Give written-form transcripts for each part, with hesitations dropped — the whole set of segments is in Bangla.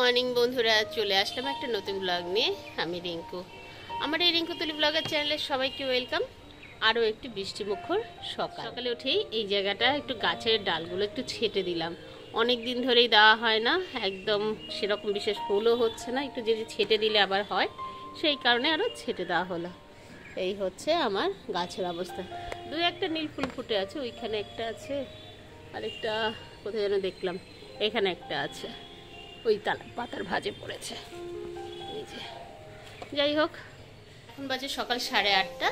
মর্নিং বন্ধুরা, চলে আসলাম একটা নতুন ব্লগ নিয়ে। আমি রিঙ্কু। আমার এই রিঙ্কু তুলি ব্লগের চ্যানেলে সবাইকে ওয়েলকাম। আরও একটি বৃষ্টিমুখর সকালে উঠেই এই জায়গাটা একটু গাছের ডালগুলো একটু ছেটে দিলাম। অনেক দিন ধরেই দেওয়া হয় না, একদম সেরকম বিশেষ ফুলও হচ্ছে না, একটু যদি ছেটে দিলে আবার হয়, সেই কারণে আরও ছেটে দেওয়া হলো। এই হচ্ছে আমার গাছের অবস্থা। দু একটা নীল ফুল ফুটে আছে, ওইখানে একটা আছে, আরেকটা কোথায় যেন দেখলাম, এখানে একটা আছে, ওই পাতার ভাঁজে পড়েছে। এই যে, যাই হোক, এখন বাজে সকাল 8:30।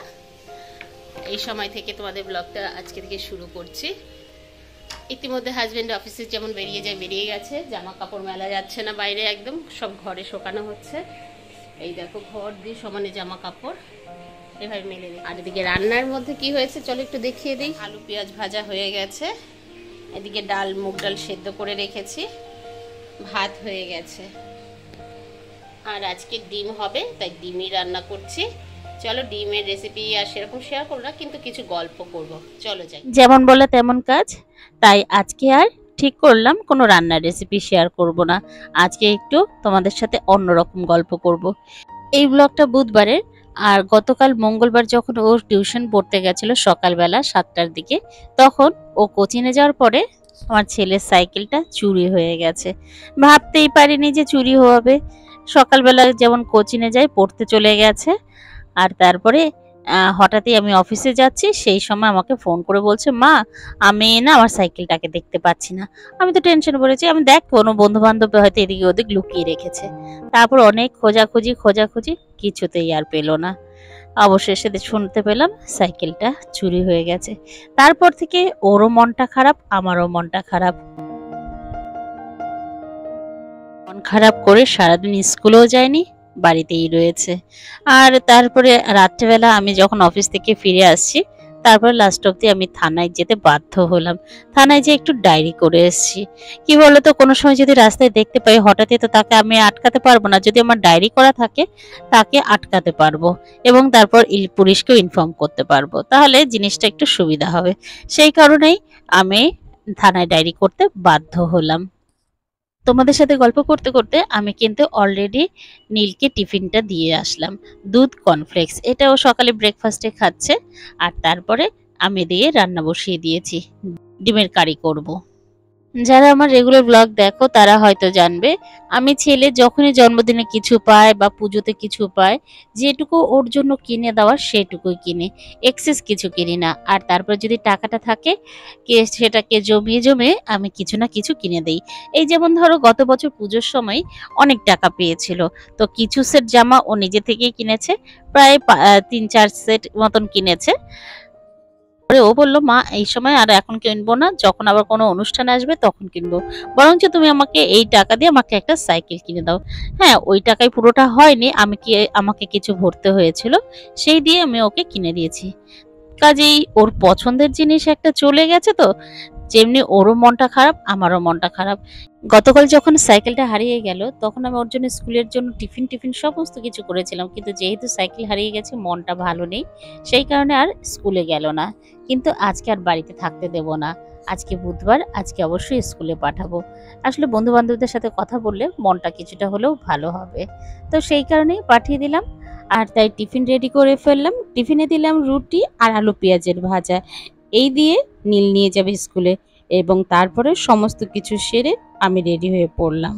এই সময় থেকে তোমাদের ব্লগটা আজকে থেকে শুরু করছি। ইতিমধ্যে হাজব্যান্ড অফিসে যেমন বেরিয়ে গেছে, জামা কাপড় মেলা যাচ্ছে না বাইরে, একদম সব ঘরে শোকানো হচ্ছে। এই দেখো, ঘর দিয়ে সমানে জামা কাপড় এভাবে মেলে দিই। আর এদিকে রান্নার মধ্যে কি হয়েছে চলো একটু দেখিয়ে দিই। আলু পেঁয়াজ ভাজা হয়ে গেছে, এদিকে ডাল, মুগ ডাল সেদ্ধ করে রেখেছি, ভাত হয়ে গেছে, আর আজকে ডিম হবে, তাই ডিমই রান্না করছি। চলো, ডিমের রেসিপি আর সেরকম শেয়ার করব না, কিন্তু কিছু গল্প করব। চলো যাই। যেমন বলে তেমন কাজ, তাই আজকে আর ঠিক করলাম কোনো রান্নার রেসিপি শেয়ার করব না। আজকে একটু তোমাদের সাথে অন্যরকম গল্প করব। এই ব্লগটা বুধবারের, আর গতকাল মঙ্গলবার যখন ও টিউশন পড়তে গেছিল সকালবেলা 7টার দিকে, তখন ও কোচিংয়ে যাওয়ার পরে আমার ছেলের সাইকেলটা চুরি হয়ে গেছে। ভাবতেই পারিনি যে চুরি হবে। সকালবেলা যেমন কোচিংয়ে যাই, পড়তে চলে গেছে, আর তারপরে হঠাৎই আমি অফিসে যাচ্ছি, সেই সময় আমাকে ফোন করে বলছে, মা আমি না আমার সাইকেলটাকে দেখতে পাচ্ছি না। আমি তো টেনশন করেছি, আমি দেখ কোনো বন্ধু বান্ধব হয়তো এদিকে ওদিক লুকিয়ে রেখেছে। তারপর অনেক খোঁজাখুঁজি কিছুতেই আর পেলো না। অবশেষে শুনতে পেলাম সাইকেলটা চুরি হয়ে গেছে। তারপর থেকে ওরও মনটা খারাপ, আমারও মনটা খারাপ। মন খারাপ করে সারাদিন স্কুলেও যায়নি, বাড়িতেই রয়েছে। আর তারপরে রাত্রেবেলা আমি যখন অফিস থেকে ফিরে আসছি, তারপরে লাস্ট অব্দি আমি থানায় যেতে বাধ্য হলাম। থানায় যে একটু ডায়েরি করে এসেছি। কি বলতো, কোনো সময় যদি রাস্তায় দেখতে পাই হঠাৎই, তো তাকে আমি আটকাতে পারবো না। যদি আমার ডায়েরি করা থাকে, তাকে আটকাতে পারবো এবং তারপর পুলিশকেও ইনফর্ম করতে পারবো, তাহলে জিনিসটা একটু সুবিধা হবে। সেই কারণেই আমি থানায় ডায়েরি করতে বাধ্য হলাম। তোমাদের সাথে গল্প করতে করতে আমি কিন্তু অলরেডি নীলকে টিফিনটা দিয়ে আসলাম। দুধ কর্নফ্লেক্স, এটাও সকালে ব্রেকফাস্টে খাচ্ছে। আর তারপরে আমি দিয়ে রান্না বসিয়ে দিয়েছি, ডিমের কারি করব। যারা আমার রেগুলার ব্লগ দেখো তারা হয়তো জানবে, আমি ছেলে যখনই জন্মদিনে কিছু পায় বা পুজোতে কিছু পায়, যেটুকু ওর জন্য কিনে দেওয়ার সেটুকুই কিনে, এক্সেস কিছু কিনি না। আর তারপর যদি টাকাটা থাকে, সেটাকে জমিয়ে আমি কিছু না কিছু কিনে দেই। এই যেমন ধরো, গত বছর পুজোর সময় অনেক টাকা পেয়েছিল, তো কিছু সেট জামা ও নিজে থেকেই কিনেছে, প্রায় 3-4 সেট মতন কিনেছে। ও বলল, মা এই সময় আর এখন কিনবো না, যখন আবার কোনো অনুষ্ঠান আসবে তখন কিনবো, বরঞ্চ তুমি আমাকে এই টাকা দিয়ে আমাকে একটা সাইকেল কিনে দাও। হ্যাঁ, ওই টাকায় পুরোটা হয়নি, আমাকে কিছু ভরতে হয়েছিল, সেই দিয়ে আমি ওকে কিনে দিয়েছি। কাজেই ওর পছন্দের জিনিস একটা চলে গেছে, তো যেমনি ওরও মনটা খারাপ, আমারও মনটা খারাপ। গতকাল যখন সাইকেলটা হারিয়ে গেল, তখন আমি ওর জন্য স্কুলের জন্য টিফিন সমস্ত কিছু করেছিলাম, কিন্তু যেহেতু সাইকেল হারিয়ে গেছে, মনটা ভালো নেই, সেই কারণে আর স্কুলে গেল না। কিন্তু আজকে আর বাড়িতে থাকতে দেব না, আজকে বুধবার, আজকে অবশ্যই স্কুলে পাঠাবো। আসলে বন্ধু বান্ধবদের সাথে কথা বললে মনটা কিছুটা হলেও ভালো হবে, তো সেই কারণেই পাঠিয়ে দিলাম। আর তাই টিফিন রেডি করে ফেললাম। টিফিনে দিলাম রুটি আর আলু পেঁয়াজের ভাজা, এই দিয়ে নীল নিয়ে যাবে স্কুলে। এবং তারপরে সমস্ত কিছু সেরে আমি রেডি হয়ে পড়লাম।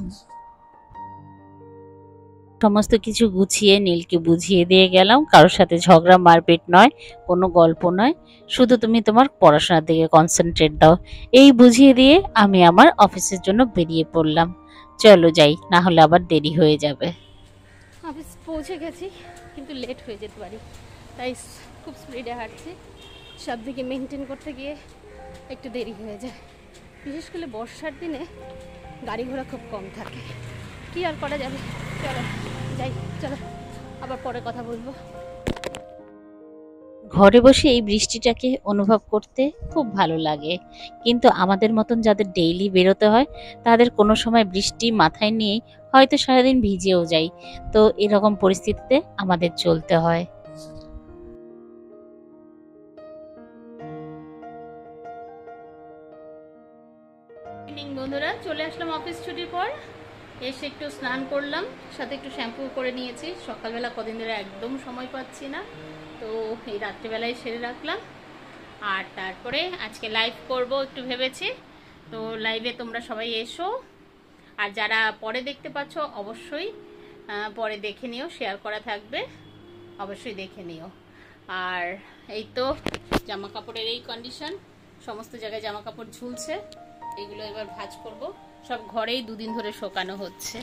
সমস্ত কিছু গুছিয়ে নীলকে বুঝিয়ে দিয়ে গেলাম, কারোর সাথে ঝগড়া মারপিট নয়, কোনো গল্প নয়, শুধু তুমি তোমার পড়াশোনার দিকে কনসেন্ট্রেট দাও, এই বুঝিয়ে দিয়ে আমি আমার অফিসের জন্য বেরিয়ে পড়লাম। চলো যাই, না হলে আবার দেরি হয়ে যাবে। অফিস পৌঁছে গেছি, কিন্তু লেট হয়ে যেতে পারি, তাই খুব স্পিডে হাঁটছি। সব দিকে মেনটেন করতে গিয়ে একটু দেরি হয়ে যায়। বিশেষ করে বর্ষার দিনে গাড়ি ঘোড়া খুব কম থাকে, কি আর করা যাবে। চলো যাই, চলো আবার পরে কথা বলবো। ঘরে বসে এই বৃষ্টিটাকে অনুভব করতে খুব ভালো লাগে, কিন্তু আমাদের মতন যাদের ডেইলি বেরোতে হয়, তাদের কোনো সময় বৃষ্টি মাথায় নিয়েই হয়তো সারাদিন ভিজেও যাই, তো এরকম পরিস্থিতিতে আমাদের চলতে হয়। বন্ধুরা, চলে আসলাম অফিস ছুটির পর। এসে একটু স্নান করলাম, সাথে একটু শ্যাম্পু করে নিয়েছি। সকালবেলা কদিন ধরে একদম সময় পাচ্ছি না, তো এই রাত্রেবেলায় সেরে রাখলাম। আর তারপরে আজকে লাইভ করব একটু ভেবেছি, তো লাইভে তোমরা সবাই এসো। আর যারা পরে দেখতে পাচ্ছ অবশ্যই পরে দেখে নিও, শেয়ার করা থাকবে, অবশ্যই দেখে নিও। আর এই তো জামা কাপড়ের এই কন্ডিশন, সমস্ত জায়গায় জামা কাপড় ঝুলছে, এগুলো এবার ভাঁজ করব। সব ঘরেই দুদিন ধরে শোকানো হচ্ছে,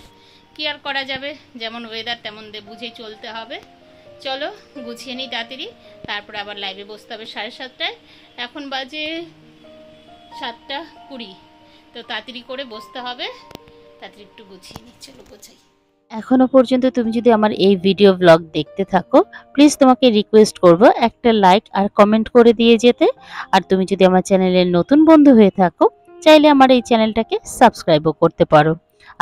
কি আর করা যাবে, যেমন ওয়েদার তেমন বুঝেই চলতে হবে। চলো গুছিয়ে নিই তাড়াতাড়ি, তারপরে আবার লাইভে বসতে হবে 7:30টায়। এখন বাজে 7:20, তো তাড়াতাড়ি করে বসতে হবে, তাড়াতাড়ি একটু গুছিয়ে নিই। চলো গোছাই। এখনো পর্যন্ত তুমি যদি আমার এই ভিডিও ব্লগ দেখতে থাকো, প্লিজ তোমাকে রিকোয়েস্ট করব একটা লাইক আর কমেন্ট করে দিয়ে যেতে। আর তুমি যদি আমার চ্যানেলের নতুন বন্ধু হয়ে থাকো, চাইলে আমার এই চ্যানেলটাকে সাবস্ক্রাইবও করতে পারো।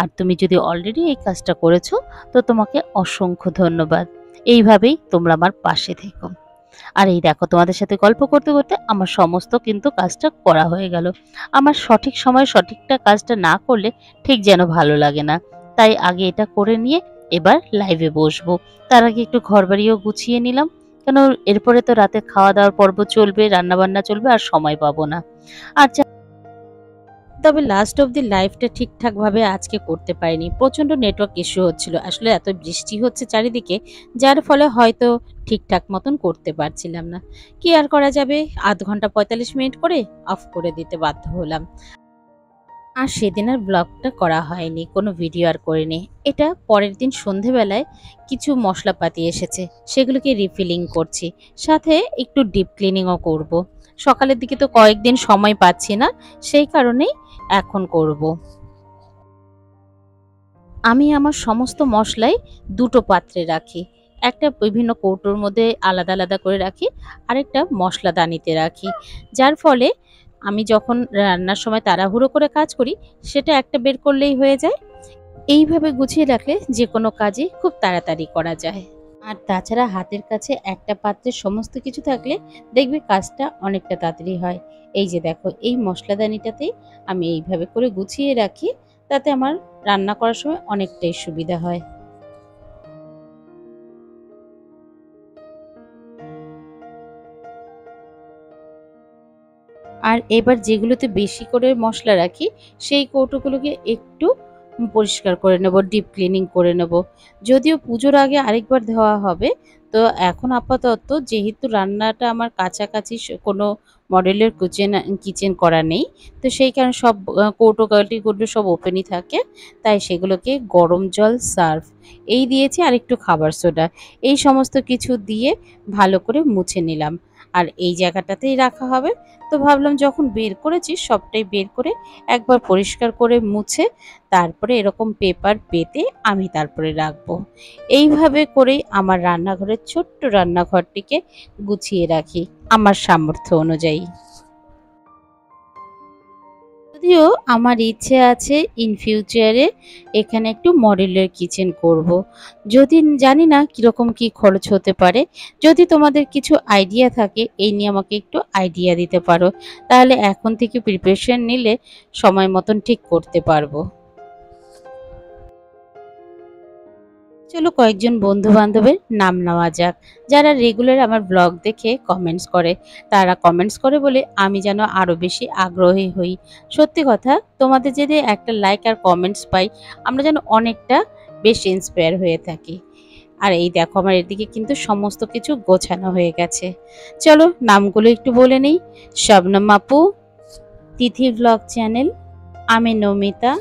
আর তুমি যদি অলরেডি এই কাজটা করেছো, তো তোমাকে অসংখ্য ধন্যবাদ। এইভাবেই তোমরা আমার পাশে থেকো। আর এই দেখো, তোমাদের সাথে গল্প করতে করতে আমার সমস্ত কিন্তু কাজটা করা হয়ে গেল। আমার সঠিক সময় সঠিকটা কাজটা না করলে ঠিক যেন ভালো লাগে না, তাই আগে এটা করে নিয়ে এবার লাইভে বসবো। তার আগে একটু ঘরবাড়িও গুছিয়ে নিলাম, কেন এরপরে তো রাতে খাওয়া দাওয়ার পর্ব চলবে, রান্নাবান্না চলবে, আর সময় পাবো না। আর তবে লাস্ট অব দি লাইফটা ঠিকঠাকভাবে আজকে করতে পারিনি, প্রচণ্ড নেটওয়ার্ক ইস্যু হচ্ছিল। আসলে এত বৃষ্টি হচ্ছে চারিদিকে, যার ফলে হয়তো ঠিকঠাক মতন করতে পারছিলাম না। কি আর করা যাবে, আধ ঘন্টা 45 মিনিট করে অফ করে দিতে বাধ্য হলাম। আর সেদিন আর ব্লগটা করা হয়নি, কোনো ভিডিও আর করিনি। এটা পরের দিন সন্ধেবেলায় কিছু মশলাপাতি এসেছে, সেগুলোকে রিফিলিং করছি, সাথে একটু ডিপ ক্লিনিংও করব। সকালের দিকে তো কয়েকদিন সময় পাচ্ছি না, সেই কারণেই এখন করব। আমি আমার সমস্ত মশলাই দুটো পাত্রে রাখি, একটা বিভিন্ন কৌটোর মধ্যে আলাদা আলাদা করে রাখি, আরেকটা মশলাদানিতে রাখি, যার ফলে আমি যখন রান্নার সময় তাড়াহুড়ো করে কাজ করি, সেটা একটা বের করলেই হয়ে যায়। এইভাবে গুছিয়ে রাখলে যে কোনো কাজই খুব তাড়াতাড়ি করা যায়। আর তাছাড়া হাতের কাছে একটা পাত্রে সমস্ত কিছু থাকলে দেখবে কাজটা অনেকটা তাড়াতাড়ি হয়। এই যে দেখো, এই মশলাদানিটাতেই আমি এইভাবে করে গুছিয়ে রাখি, তাতে আমার রান্না করার সময় অনেকটাই সুবিধা হয়। আর এবার যেগুলোতে বেশি করে মশলা রাখি, সেই কৌটোগুলোকে একটু পরিষ্কার করে নেব, ডিপ ক্লিনিং করে নেব। যদিও পুজোর আগে আরেকবার ধোয়া হবে, তো এখন আপাতত যেহেতু রান্নাটা আমার কাছাকাছি কোনো মডেলের কিচেন করা নেই, তো সেই কারণে সব কৌটো কাঠিগুলো সব ওপেনই থাকে, তাই সেগুলোকে গরম জল, সার্ফ এই দিয়েছি, আর একটু খাবার সোডা, এই সমস্ত কিছু দিয়ে ভালো করে মুছে নিলাম। আর এই জায়গাটাতেই রাখা হবে, তো ভাবলাম যখন বের করেছি সবটাই বের করে একবার পরিষ্কার করে মুছে তারপরে এরকম পেপার পেতে আমি তারপরে রাখবো। এইভাবে করেই আমার রান্নাঘরের ছোট্ট রান্নাঘরটিকে গুছিয়ে রাখি আমার সামর্থ্য অনুযায়ী। যদিও আমার ইচ্ছে আছে ইন ফিউচারে এখানে একটু মডেলের কিচেন করব। যদি জানি না কীরকম কি খরচ হতে পারে, যদি তোমাদের কিছু আইডিয়া থাকে এই নিয়ে আমাকে একটু আইডিয়া দিতে পারো, তাহলে এখন থেকে প্রিপারেশন নিলে সময় মতন ঠিক করতে পারবো। চলো কয়েকজন বন্ধু বান্ধবের নাম নেওয়া যাক, যারা রেগুলার আমার ব্লগ দেখে কমেন্টস করে। তারা কমেন্টস করে বলে আমি যেন আরও বেশি আগ্রহী হই। সত্যি কথা, তোমাদের যদি একটা লাইক আর কমেন্টস পাই, আমরা যেন অনেকটা বেশ ইন্সপায়ার হয়ে থাকি। আর এই দেখো, আমার এদিকে কিন্তু সমস্ত কিছু গোছানো হয়ে গেছে। চলো নামগুলো একটু বলে নিই। শবনম আপু, তিথি ব্লগ চ্যানেল, আমি নমিতা,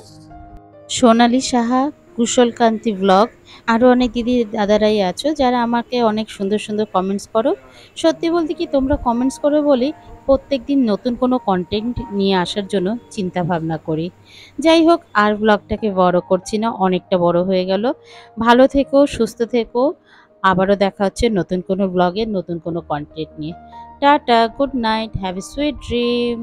সোনালী সাহা, কুশলকান্তি ব্লগ, আরও অনেক দিদি দাদারাই আছো যারা আমাকে অনেক সুন্দর সুন্দর কমেন্টস করো। সত্যি বলতে কি, তোমরা কমেন্টস করো বলেই প্রত্যেক দিন নতুন কোনো কন্টেন্ট নিয়ে আসার জন্য চিন্তা ভাবনা করি। যাই হোক, আর ব্লগটাকে বড় করছি না, অনেকটা বড় হয়ে গেল। ভালো থেকো, সুস্থ থেকো, আবারও দেখা হচ্ছে নতুন কোনো ব্লগে নতুন কোনো কন্টেন্ট নিয়ে। Tata, good night, have a sweet dream.